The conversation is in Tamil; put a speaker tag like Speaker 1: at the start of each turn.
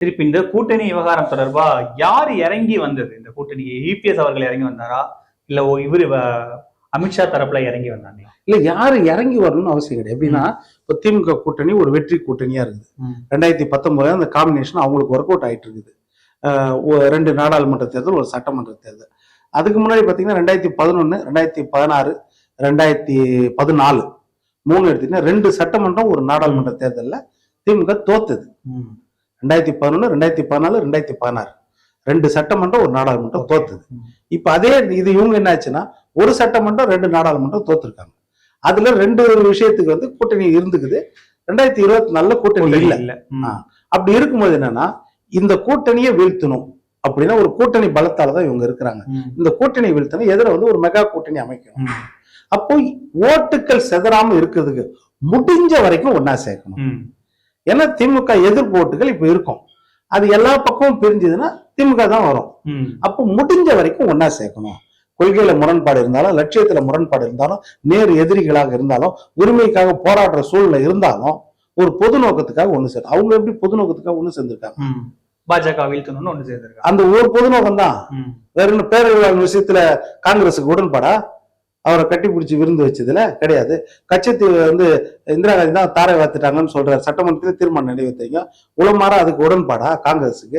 Speaker 1: திருப்பி இந்த கூட்டணி விவகாரம் தொடர்பா யார் இறங்கி வந்தது? இந்த கூட்டணி இபிஎஸ் அவர்கள் இறங்கி வந்தாரா? இல்ல இவரு அமித்ஷா தரப்புல இறங்கி வந்தாங்களா?
Speaker 2: இல்ல யாரு இறங்கி வரணும்னு அவசியம் கிடையாது. எப்படின்னா இப்போ திமுக கூட்டணி ஒரு வெற்றி கூட்டணியா இருக்குது. 2019 அந்த காம்பினேஷன் அவங்களுக்கு ஒர்க் அவுட் ஆயிட்டு இருக்குது. 2 நாடாளுமன்ற தேர்தல், ஒரு சட்டமன்ற தேர்தல். அதுக்கு முன்னாடி பாத்தீங்கன்னா 2011, 2016, 2014 3 எடுத்தீங்கன்னா 2 சட்டமன்றம், ஒரு நாடாளுமன்ற தேர்தல்ல திமுக தோத்தது. 2011, 2014, 2016 2 சட்டமன்றம், ஒரு நாடாளுமன்றம் தோத்தது. இப்ப அதே இது இவங்க என்ன ஆச்சுன்னா ஒரு சட்டமன்றம், 2 நாடாளுமன்றம் தோத்துருக்காங்க. அதுல 2 விஷயத்துக்கு வந்து கூட்டணி இருந்துக்குது. 2024 கூட்டணி இல்ல. அப்படி இருக்கும்போது என்னன்னா இந்த கூட்டணியை வீழ்த்தணும் அப்படின்னா ஒரு கூட்டணி பலத்தாலதான் இவங்க இருக்கிறாங்க. இந்த கூட்டணி வீழ்த்தணும் எதிர வந்து ஒரு மெகா கூட்டணி அமைக்கணும். அப்போ ஓட்டுக்கள் செதறாம இருக்கிறதுக்கு முடிஞ்ச வரைக்கும் ஒன்னா சேர்க்கணும். ஏன்னா திமுக எதிர்ப்பு ஓட்டுகள் இப்ப இருக்கும். அது எல்லா பக்கமும் பிரிஞ்சதுன்னா திமுக தான் வரும். அப்போ முடிஞ்ச வரைக்கும் ஒன்னா சேர்க்கணும். கொள்கையில முரண்பாடு இருந்தாலும், லட்சியத்துல முரண்பாடு இருந்தாலும், நேர் எதிரிகளாக இருந்தாலும், உரிமைக்காக போராடுற சூழ்நிலை இருந்தாலும் ஒரு பொது நோக்கத்துக்காக ஒண்ணு சேர்த்து அவங்க எப்படி பொது நோக்கத்துக்காக ஒண்ணு சேர்ந்திருக்காங்க.
Speaker 1: பாஜக வீழ்த்தணும்னு ஒண்ணு சேர்ந்திருக்காங்க.
Speaker 2: அந்த ஒரு பொது நோக்கம் தான். வேற என்ன பேரறிவாளர் விஷயத்துல காங்கிரஸுக்கு உடன்பாடா? அவரை கட்டி பிடிச்சி விருந்து வச்சதுல கிடையாது. கட்சித்தீவு வந்து இந்திரா காந்தி தான் தாரை வாத்துட்டாங்கன்னு சொல்ற சட்டமன்றத்தில் தீர்மானம் நிறைவேற்றீங்க. உளமாற அதுக்கு உடன்பாடா காங்கிரஸுக்கு?